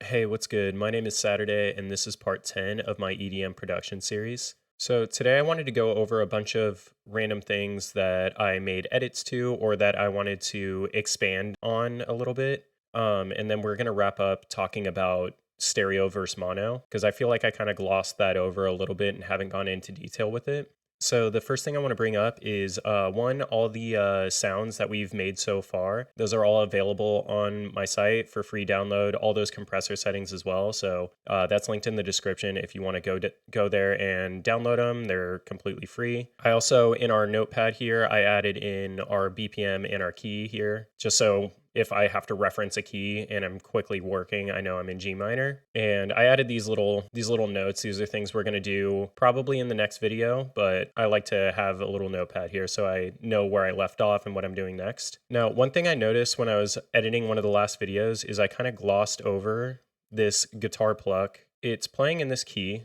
Hey, what's good? My name is SATURDAE, and this is part 10 of my EDM production series. So, today I wanted to go over a bunch of random things that I made edits to or that I wanted to expand on a little bit. And then we're going to wrap up talking about stereo versus mono, because I feel like I kind of glossed that over a little bit and haven't gone into detail with it. So the first thing I want to bring up is one, all the sounds that we've made so far. Those are all available on my site for free download. All those compressor settings as well. So that's linked in the description if you want to go there and download them. They're completely free. I also, in our notepad here, I added in our BPM and our key here, just so if I have to reference a key and I'm quickly working, I know I'm in G minor. And I added these little notes. These are things we're going to do probably in the next video, but I like to have a little notepad here so I know where I left off and what I'm doing next. Now, one thing I noticed when I was editing one of the last videos is I kind of glossed over this guitar pluck. It's playing in this key.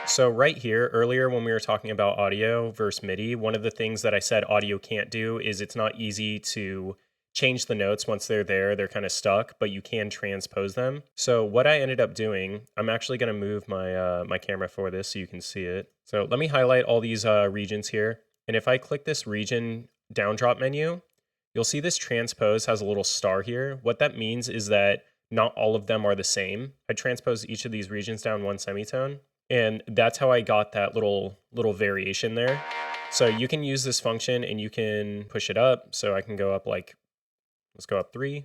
So right here, earlier when we were talking about audio versus MIDI, one of the things that I said audio can't do is it's not easy to change the notes once they're there. They're kind of stuck, but you can transpose them. So what I ended up doing, I'm actually going to move my camera for this so you can see it. So let me highlight all these regions here. And if I click this region down drop menu, you'll see this transpose has a little star here. What that means is that not all of them are the same. I transpose each of these regions down one semitone. And that's how I got that little variation there. So you can use this function and you can push it up. So I can go up like, let's go up 3.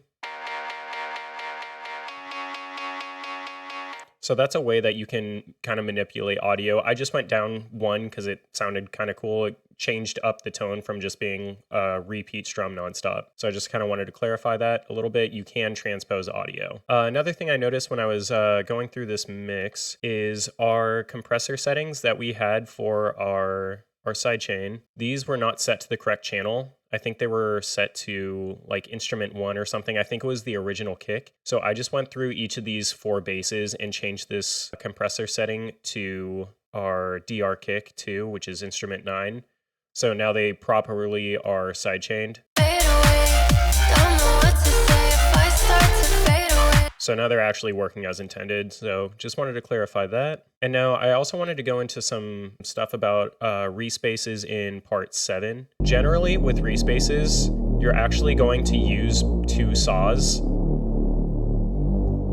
So that's a way that you can kind of manipulate audio. I just went down 1 because it sounded kind of cool. It changed up the tone from just being a repeat strum nonstop. So I just kind of wanted to clarify that a little bit. You can transpose audio. Another thing I noticed when I was going through this mix is our compressor settings that we had for our sidechain. These were not set to the correct channel. I think they were set to like instrument 1 or something. I think it was the original kick. So I just went through each of these 4 basses and changed this compressor setting to our DR kick 2, which is instrument 9. So now they properly are sidechained. So now they're actually working as intended. So just wanted to clarify that. And now I also wanted to go into some stuff about respaces in part 7. Generally with respaces, you're actually going to use 2 saws.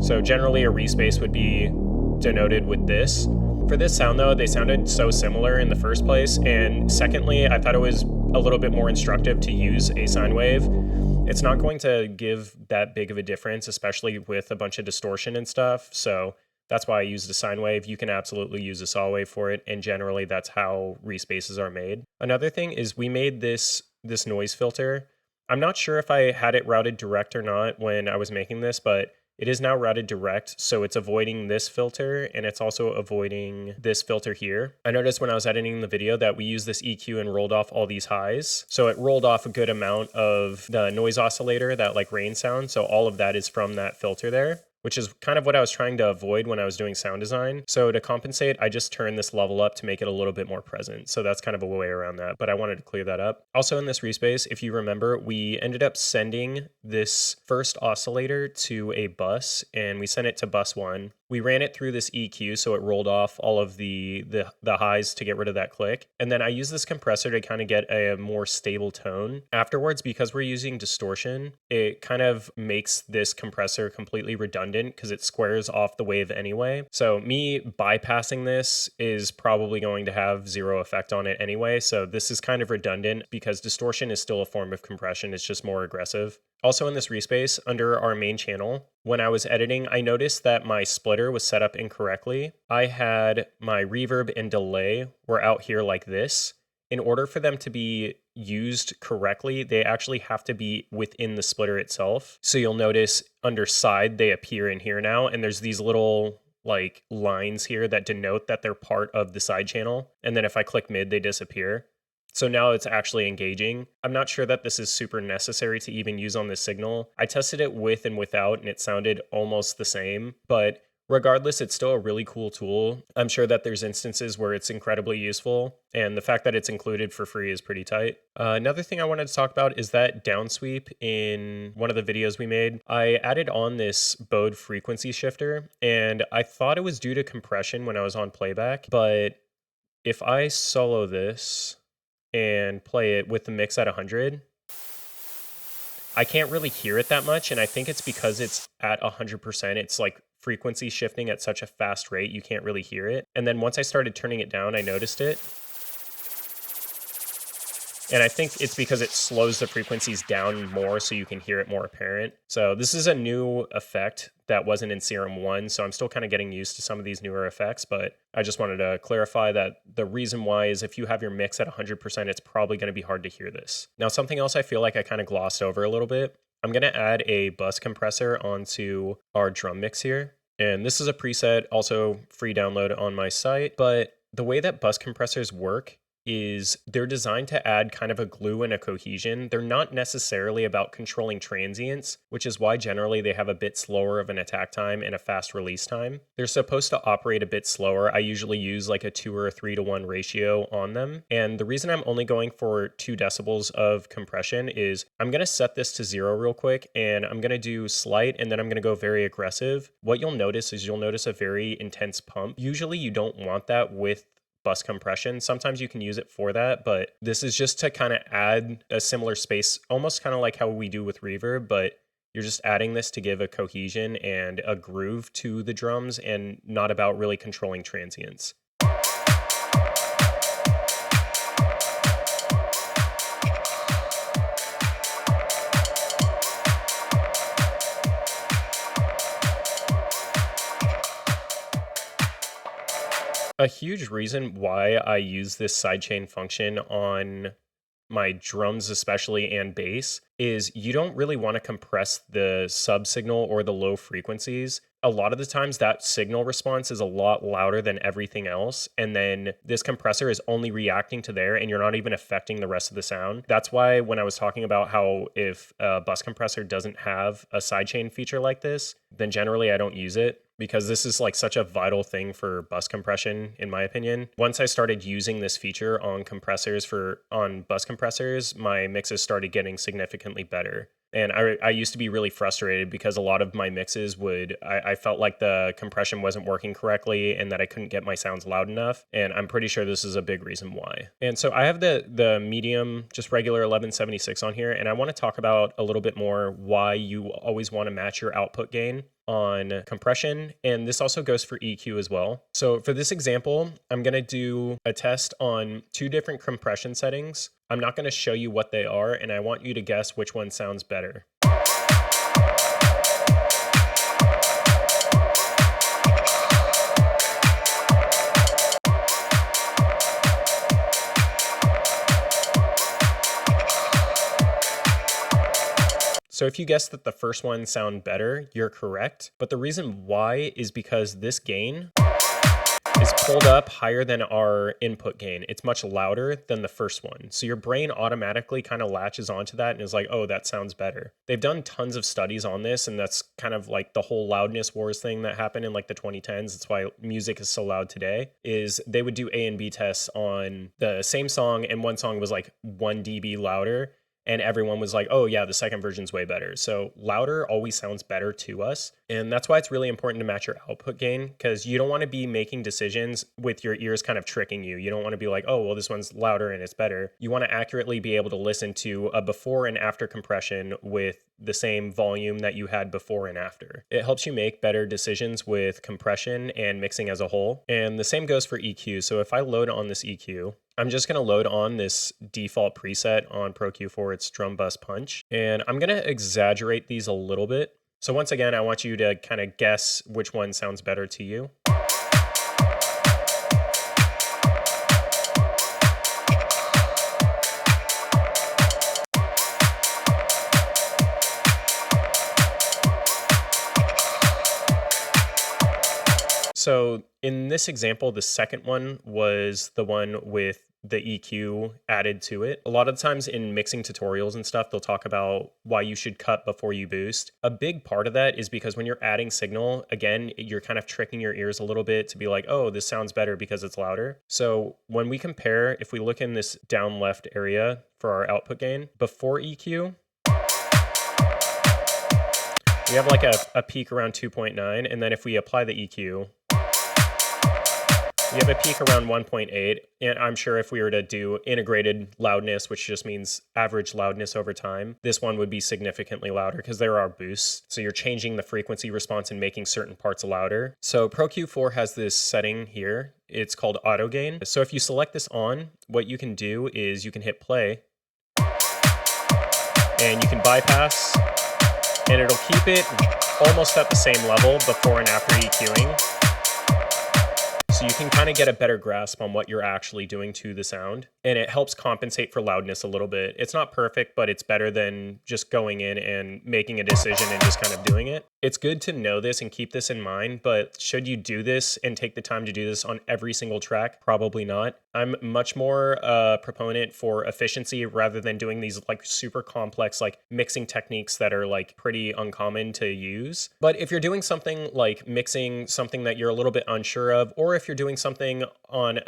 So generally a respace would be denoted with this. For this sound though, they sounded so similar in the first place. And secondly, I thought it was a little bit more instructive to use a sine wave. It's not going to give that big of a difference, especially with a bunch of distortion and stuff. So that's why I used a sine wave. You can absolutely use a saw wave for it. And generally that's how respaces are made. Another thing is we made this noise filter. I'm not sure if I had it routed direct or not when I was making this, but it is now routed direct, so it's avoiding this filter, and it's also avoiding this filter here. I noticed when I was editing the video that we used this EQ and rolled off all these highs. So it rolled off a good amount of the noise oscillator, that like rain sound. So all of that is from that filter there, which is kind of what I was trying to avoid when I was doing sound design. So to compensate, I just turned this level up to make it a little bit more present. So that's kind of a way around that, but I wanted to clear that up. Also in this respace, if you remember, we ended up sending this first oscillator to a bus, and we sent it to bus 1. We ran it through this EQ, so it rolled off all of the highs to get rid of that click. And then I used this compressor to kind of get a more stable tone. Afterwards, because we're using distortion, it kind of makes this compressor completely redundant because it squares off the wave anyway. So me bypassing this is probably going to have 0 effect on it anyway. So this is kind of redundant because distortion is still a form of compression. It's just more aggressive. Also in this respace, under our main channel, when I was editing, I noticed that my splitter was set up incorrectly. I had my reverb and delay were out here like this. In order for them to be used correctly, they actually have to be within the splitter itself. So you'll notice under side, they appear in here now, and there's these little like lines here that denote that they're part of the side channel. And then if I click mid, they disappear. So now it's actually engaging. I'm not sure that this is super necessary to even use on this signal. I tested it with and without, and it sounded almost the same, but Regardless, it's still a really cool tool. I'm sure that there's instances where it's incredibly useful, and the fact that it's included for free is pretty tight. Another thing I wanted to talk about is that downsweep in one of the videos we made. I added on this bowed frequency shifter, and I thought it was due to compression when I was on playback, but if I solo this and play it with the mix at 100, I can't really hear it that much, and I think it's because it's at 100%. It's like frequency shifting at such a fast rate, you can't really hear it. And then once I started turning it down, I noticed it. And I think it's because it slows the frequencies down more so you can hear it more apparent. So this is a new effect that wasn't in Serum 1, so I'm still kind of getting used to some of these newer effects, but I just wanted to clarify that the reason why is if you have your mix at 100%, it's probably going to be hard to hear this. Now, something else I feel like I kind of glossed over a little bit, I'm going to add a bus compressor onto our drum mix here. And this is a preset, also free download on my site, but the way that bus compressors work is they're designed to add kind of a glue and a cohesion. They're not necessarily about controlling transients, which is why generally they have a bit slower of an attack time and a fast release time. They're supposed to operate a bit slower. I usually use like a 2 or a 3 to 1 ratio on them. And the reason I'm only going for 2 decibels of compression is I'm going to set this to 0 real quick, and I'm going to do slight, and then I'm going to go very aggressive. What you'll notice is you'll notice a very intense pump. Usually you don't want that with bus compression. Sometimes you can use it for that, but this is just to kind of add a similar space, almost kind of like how we do with reverb, but you're just adding this to give a cohesion and a groove to the drums and not about really controlling transients. A huge reason why I use this sidechain function on my drums especially and bass is you don't really want to compress the sub signal or the low frequencies. A lot of the times that signal response is a lot louder than everything else, and then this compressor is only reacting to there and you're not even affecting the rest of the sound. That's why when I was talking about how if a bus compressor doesn't have a sidechain feature like this, then generally I don't use it, because this is like such a vital thing for bus compression, in my opinion. Once I started using this feature on on bus compressors, my mixes started getting significantly better. And I used to be really frustrated because a lot of my mixes I felt like the compression wasn't working correctly and that I couldn't get my sounds loud enough. And I'm pretty sure this is a big reason why. And so I have the medium, just regular 1176 on here. And I want to talk about a little bit more why you always want to match your output gain on compression, and this also goes for EQ as well. So for this example, I'm going to do a test on 2 different compression settings. I'm not going to show you what they are, and I want you to guess which one sounds better. So if you guess that the first one sound better, you're correct. But the reason why is because this gain is pulled up higher than our input gain. It's much louder than the first one. So your brain automatically kind of latches onto that and is like, oh, that sounds better. They've done tons of studies on this, and that's kind of like the whole loudness wars thing that happened in like the 2010s. That's why music is so loud today, is they would do A and B tests on the same song, and one song was like 1 dB louder, and everyone was like, oh yeah, the second version's way better. So louder always sounds better to us. And that's why it's really important to match your output gain, because you don't want to be making decisions with your ears kind of tricking you. You don't want to be like, oh, well, this one's louder and it's better. You want to accurately be able to listen to a before and after compression with the same volume that you had before and after. It helps you make better decisions with compression and mixing as a whole. And the same goes for EQ. So if I load on this EQ, I'm just going to load on this default preset on Pro Q4, it's drum bus punch. And I'm going to exaggerate these a little bit. So once again, I want you to kind of guess which one sounds better to you. So in this example, the second one was the one with the EQ added to it. A lot of times in mixing tutorials and stuff, they'll talk about why you should cut before you boost. A big part of that is because when you're adding signal, again, you're kind of tricking your ears a little bit to be like, oh, this sounds better because it's louder. So when we compare, if we look in this down left area for our output gain, before EQ, we have like a peak around 2.9, and then if we apply the EQ, we have a peak around 1.8, and I'm sure if we were to do integrated loudness, which just means average loudness over time, this one would be significantly louder because there are boosts. So you're changing the frequency response and making certain parts louder. So Pro Q4 has this setting here. It's called auto gain. So if you select this on, what you can do is you can hit play, and you can bypass, and it'll keep it almost at the same level before and after EQing. So you can kind of get a better grasp on what you're actually doing to the sound, and it helps compensate for loudness a little bit. It's not perfect, but it's better than just going in and making a decision and just kind of doing it. It's good to know this and keep this in mind, but should you do this and take the time to do this on every single track? Probably not. I'm much more a proponent for efficiency rather than doing these like super complex like mixing techniques that are like pretty uncommon to use. But if you're doing something like mixing something that you're a little bit unsure of, or if you're doing something on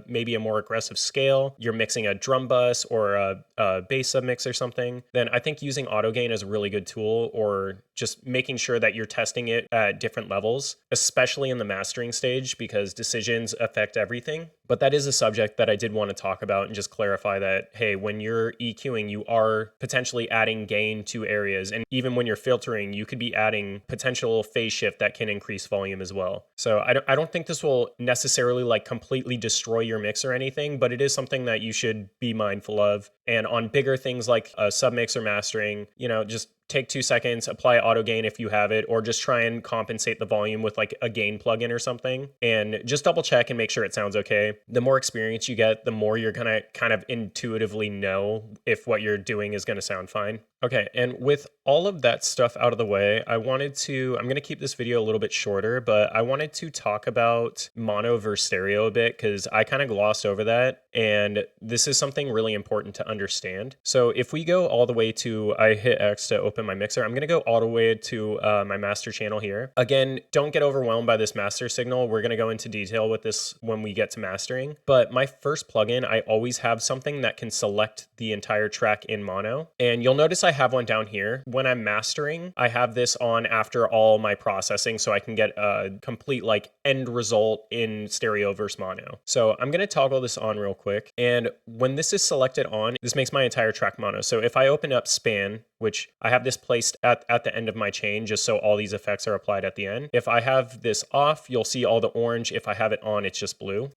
maybe a more aggressive scale, you're mixing a drum bus or a bass submix or something, then I think using auto gain is a really good tool, or just making sure that you're testing it at different levels, especially in the mastering stage, because decisions affect everything. But that is a subject that I did want to talk about and just clarify that, hey, when you're EQing, you are potentially adding gain to areas. And even when you're filtering, you could be adding potential phase shift that can increase volume as well. So I don't think this will necessarily like completely destroy your mix or anything, but it is something that you should be mindful of. And on bigger things like a submix or mastering, just take 2 seconds, apply auto gain if you have it, or just try and compensate the volume with like a gain plugin or something, and just double check and make sure it sounds okay. The more experience you get, the more you're gonna kind of intuitively know if what you're doing is gonna sound fine. Okay, and with all of that stuff out of the way, I'm gonna keep this video a little bit shorter, but I wanted to talk about mono versus stereo a bit because I kind of glossed over that, and this is something really important to understand. So if we go all the way to, I hit X to open my mixer, I'm gonna go all the way to my master channel here. Again, don't get overwhelmed by this master signal. We're gonna go into detail with this when we get to mastering, but my first plugin, I always have something that can select the entire track in mono, and you'll notice I have one down here. When I'm mastering, I have this on after all my processing so I can get a complete like end result in stereo versus mono. So I'm going to toggle this on real quick. And when this is selected on, this makes my entire track mono. So if I open up span, which I have this placed at the end of my chain just so all these effects are applied at the end. If I have this off, you'll see all the orange. If I have it on, it's just blue.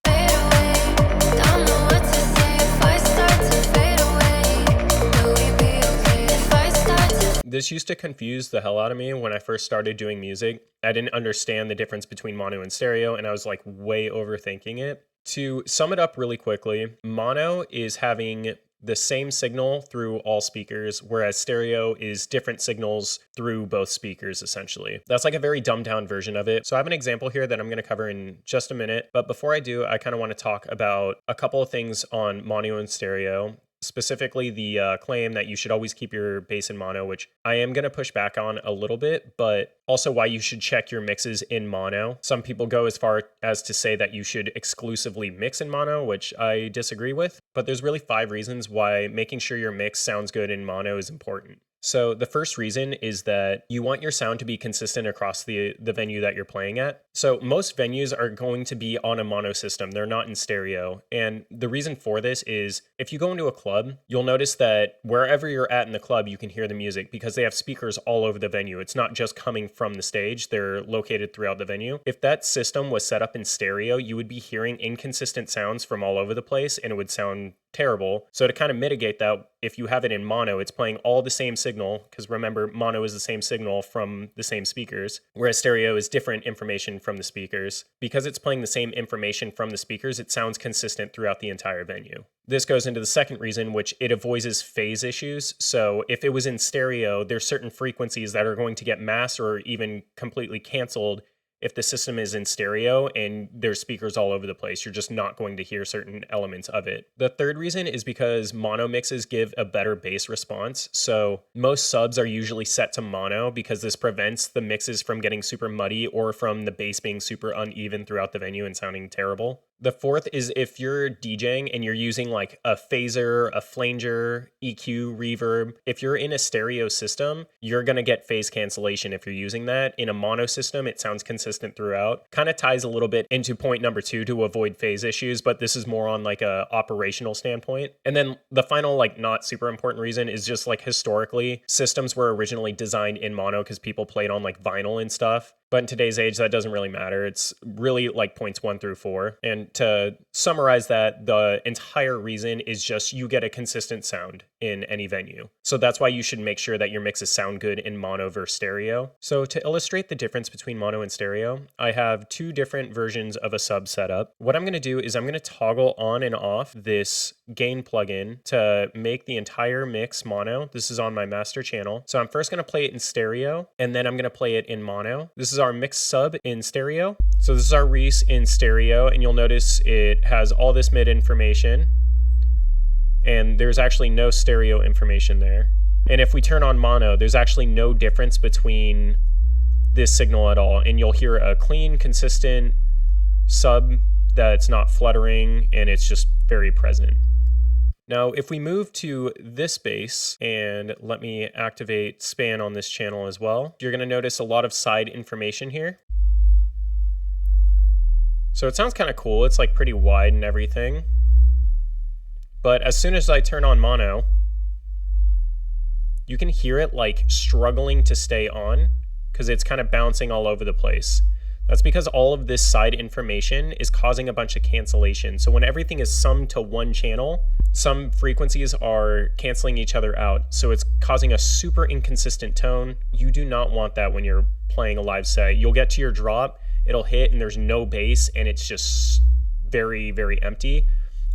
This used to confuse the hell out of me when I first started doing music. I didn't understand the difference between mono and stereo, and I was like way overthinking it. To sum it up really quickly, mono is having the same signal through all speakers, whereas stereo is different signals through both speakers, essentially. That's like a very dumbed down version of it. So I have an example here that I'm going to cover in just a minute. But before I do, I kind of want to talk about a couple of things on mono and stereo. Specifically the claim that you should always keep your bass in mono, which I am going to push back on a little bit, but also why you should check your mixes in mono. Some people go as far as to say that you should exclusively mix in mono, which I disagree with, but there's really 5 reasons why making sure your mix sounds good in mono is important. So the first reason is that you want your sound to be consistent across the venue that you're playing at. So most venues are going to be on a mono system. They're not in stereo. And the reason for this is if you go into a club, you'll notice that wherever you're at in the club, you can hear the music because they have speakers all over the venue. It's not just coming from the stage. They're located throughout the venue. If that system was set up in stereo, you would be hearing inconsistent sounds from all over the place and it would sound terrible. So to kind of mitigate that, if you have it in mono, it's playing all the same signal, because remember, mono is the same signal from the same speakers, whereas stereo is different information from the speakers. Because it's playing the same information from the speakers, it sounds consistent throughout the entire venue. This goes into the second reason, which it avoids phase issues. So if it was in stereo, there's certain frequencies that are going to get masked or even completely canceled if the system is in stereo and there's speakers all over the place. You're just not going to hear certain elements of it. The third reason is because mono mixes give a better bass response. So most subs are usually set to mono because this prevents the mixes from getting super muddy or from the bass being super uneven throughout the venue and sounding terrible. The fourth is if you're DJing and you're using like a phaser, a flanger, EQ, reverb, if you're in a stereo system, you're going to get phase cancellation if you're using that. In a mono system, it sounds consistent throughout. Kind of ties a little bit into point number 2 to avoid phase issues, but this is more on like a operational standpoint. And then the final like not super important reason is just like historically, systems were originally designed in mono because people played on like vinyl and stuff. But in today's age, that doesn't really matter. It's really like points 1 through 4. And to summarize that, the entire reason is just you get a consistent sound in any venue. So that's why you should make sure that your mixes sound good in mono versus stereo. So to illustrate the difference between mono and stereo, I have 2 different versions of a sub setup. What I'm going to do is I'm going to toggle on and off this gain plugin to make the entire mix mono. This is on my master channel. So I'm first going to play it in stereo, and then I'm going to play it in mono. This is our mix sub in stereo. So this is our Reese in stereo, and you'll notice it has all this mid information, and there's actually no stereo information there. And if we turn on mono, there's actually no difference between this signal at all, and you'll hear a clean, consistent sub that's not fluttering, and it's just very present. Now, if we move to this bass, and let me activate span on this channel as well, you're going to notice a lot of side information here. So it sounds kind of cool. It's like pretty wide and everything. But as soon as I turn on mono, you can hear it like struggling to stay on because it's kind of bouncing all over the place. That's because all of this side information is causing a bunch of cancellation. So when everything is summed to one channel, some frequencies are canceling each other out. So it's causing a super inconsistent tone. You do not want that when you're playing a live set. You'll get to your drop, it'll hit and there's no bass and it's just very, very empty.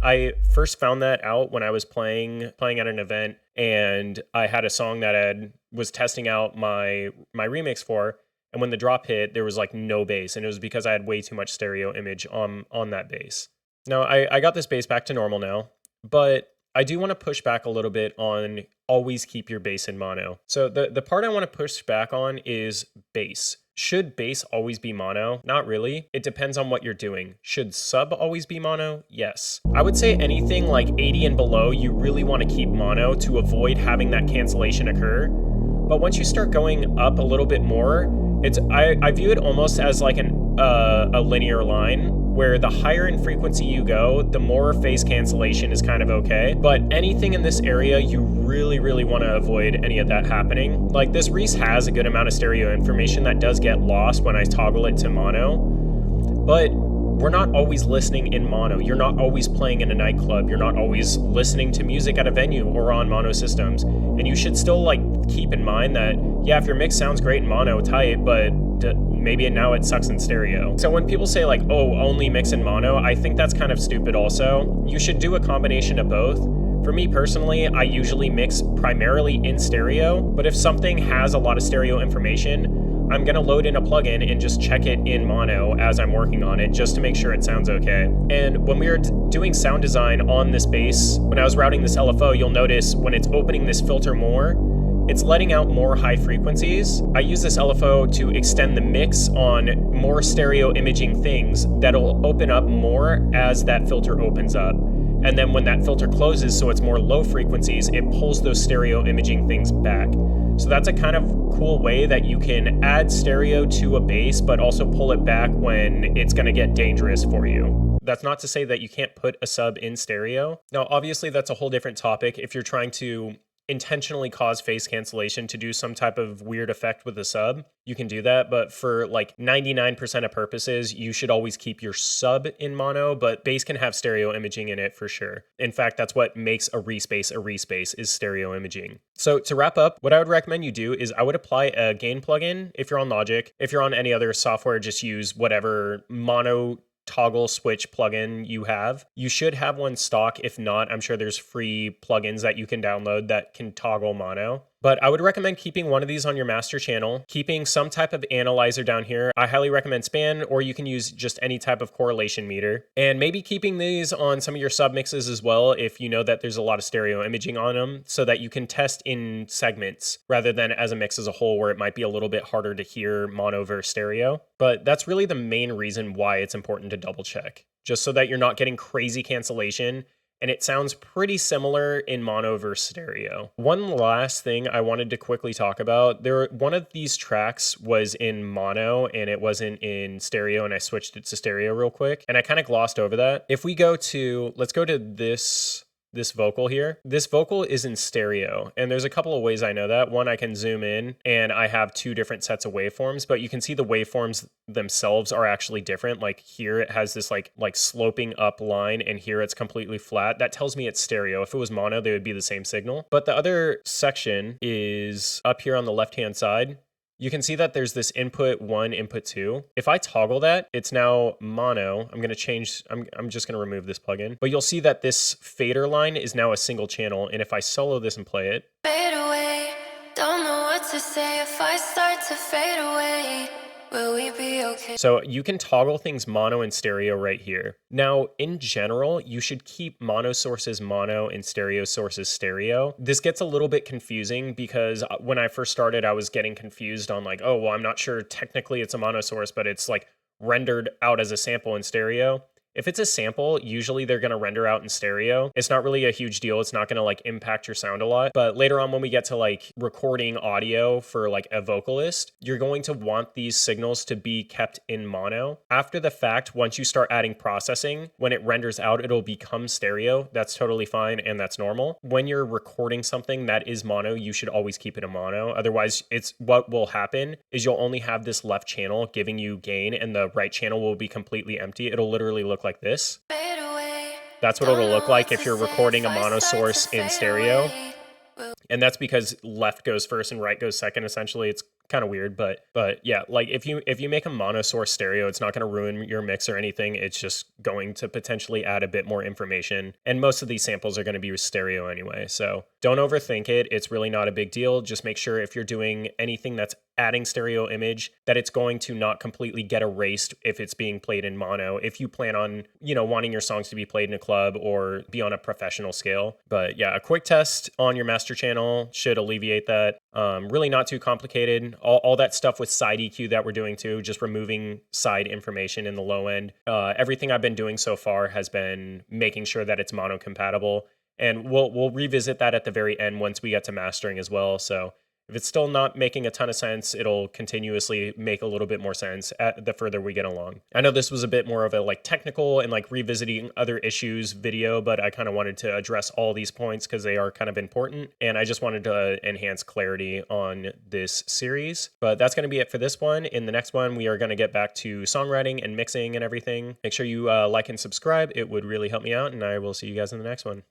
I first found that out when I was playing at an event, and I had a song that I was testing out my remix for. And when the drop hit, there was like no bass, and it was because I had way too much stereo image on that bass. Now, I got this bass back to normal now, but I do want to push back a little bit on always keep your bass in mono. So the part I want to push back on is bass. Should bass always be mono? Not really. It depends on what you're doing. Should sub always be mono? Yes. I would say anything like 80 and below, you really want to keep mono to avoid having that cancellation occur. But once you start going up a little bit more, I view it almost as like a linear line, where the higher in frequency you go, the more phase cancellation is kind of okay. But anything in this area, you really, really want to avoid any of that happening. Like this Reese has a good amount of stereo information that does get lost when I toggle it to mono, but we're not always listening in mono. You're not always playing in a nightclub. You're not always listening to music at a venue or on mono systems. And you should still like keep in mind that, yeah, if your mix sounds great in mono, tight, but maybe now it sucks in stereo. So when people say like, oh, only mix in mono, I think that's kind of stupid also. You should do a combination of both. For me personally, I usually mix primarily in stereo, but if something has a lot of stereo information, I'm gonna load in a plugin and just check it in mono as I'm working on it just to make sure it sounds okay. And when we were doing sound design on this bass, when I was routing this LFO, you'll notice when it's opening this filter more, it's letting out more high frequencies. I use this LFO to extend the mix on more stereo imaging things that'll open up more as that filter opens up. And then when that filter closes, so it's more low frequencies, it pulls those stereo imaging things back. So that's a kind of cool way that you can add stereo to a bass, but also pull it back when it's gonna get dangerous for you. That's not to say that you can't put a sub in stereo. Now, obviously that's a whole different topic. If you're trying to intentionally cause phase cancellation to do some type of weird effect with a sub, you can do that. But for like 99% of purposes, you should always keep your sub in mono, but bass can have stereo imaging in it for sure. In fact, that's what makes a Reese bass is stereo imaging. So to wrap up, what I would recommend you do is I would apply a gain plugin if you're on Logic. If you're on any other software, just use whatever mono toggle switch plugin you have. You should have one stock. If not, I'm sure there's free plugins that you can download that can toggle mono. But I would recommend keeping one of these on your master channel, keeping some type of analyzer down here. I highly recommend span, or you can use just any type of correlation meter. And maybe keeping these on some of your submixes as well if you know that there's a lot of stereo imaging on them, so that you can test in segments rather than as a mix as a whole, where it might be a little bit harder to hear mono versus stereo. But that's really the main reason why it's important to double check, just so that you're not getting crazy cancellation and it sounds pretty similar in mono versus stereo. One last thing I wanted to quickly talk about, one of these tracks was in mono and it wasn't in stereo, and I switched it to stereo real quick, and I kind of glossed over that. If we go to, let's go to this vocal here. This vocal is in stereo, and there's a couple of ways I know that. One, I can zoom in and I have two different sets of waveforms, but you can see the waveforms themselves are actually different. Like here it has this like sloping up line, and here it's completely flat. That tells me it's stereo. If it was mono, they would be the same signal. But the other section is up here on the left-hand side. You can see that there's this input 1, input 2. If I toggle that, it's now mono. I'm going to change, I'm just going to remove this plugin. But you'll see that this fader line is now a single channel. And if I solo this and play it. Fade away, don't know what to say if I start to fade away. Will we be okay? So you can toggle things mono and stereo right here. Now, in general, you should keep mono sources mono and stereo sources stereo. This gets a little bit confusing because when I first started, I was getting confused on like, oh, well, I'm not sure technically it's a mono source, but it's like rendered out as a sample in stereo. If it's a sample, usually they're going to render out in stereo. It's not really a huge deal. It's not going to like impact your sound a lot. But later on, when we get to like recording audio for like a vocalist, you're going to want these signals to be kept in mono. After the fact, once you start adding processing, when it renders out, it'll become stereo. That's totally fine and that's normal. When you're recording something that is mono, you should always keep it in mono. Otherwise, what will happen is you'll only have this left channel giving you gain, and the right channel will be completely empty. It'll literally look like this. That's what it'll look like if you're recording a mono source in stereo. And that's because left goes first and right goes second, essentially. It's kind of weird, but yeah, like if you make a mono source stereo, it's not going to ruin your mix or anything. It's just going to potentially add a bit more information. And most of these samples are going to be stereo anyway. So don't overthink it. It's really not a big deal. Just make sure if you're doing anything that's adding stereo image, that it's going to not completely get erased if it's being played in mono, if you plan on, wanting your songs to be played in a club or be on a professional scale. But yeah, a quick test on your master channel should alleviate that. Really not too complicated. All that stuff with side EQ that we're doing too, just removing side information in the low end. Everything I've been doing so far has been making sure that it's mono compatible. And we'll revisit that at the very end once we get to mastering as well. So if it's still not making a ton of sense, it'll continuously make a little bit more sense the further we get along. I know this was a bit more of a like technical and like revisiting other issues video, but I kind of wanted to address all these points because they are kind of important. And I just wanted to enhance clarity on this series. But that's going to be it for this one. In the next one, we are going to get back to songwriting and mixing and everything. Make sure you like and subscribe. It would really help me out. And I will see you guys in the next one.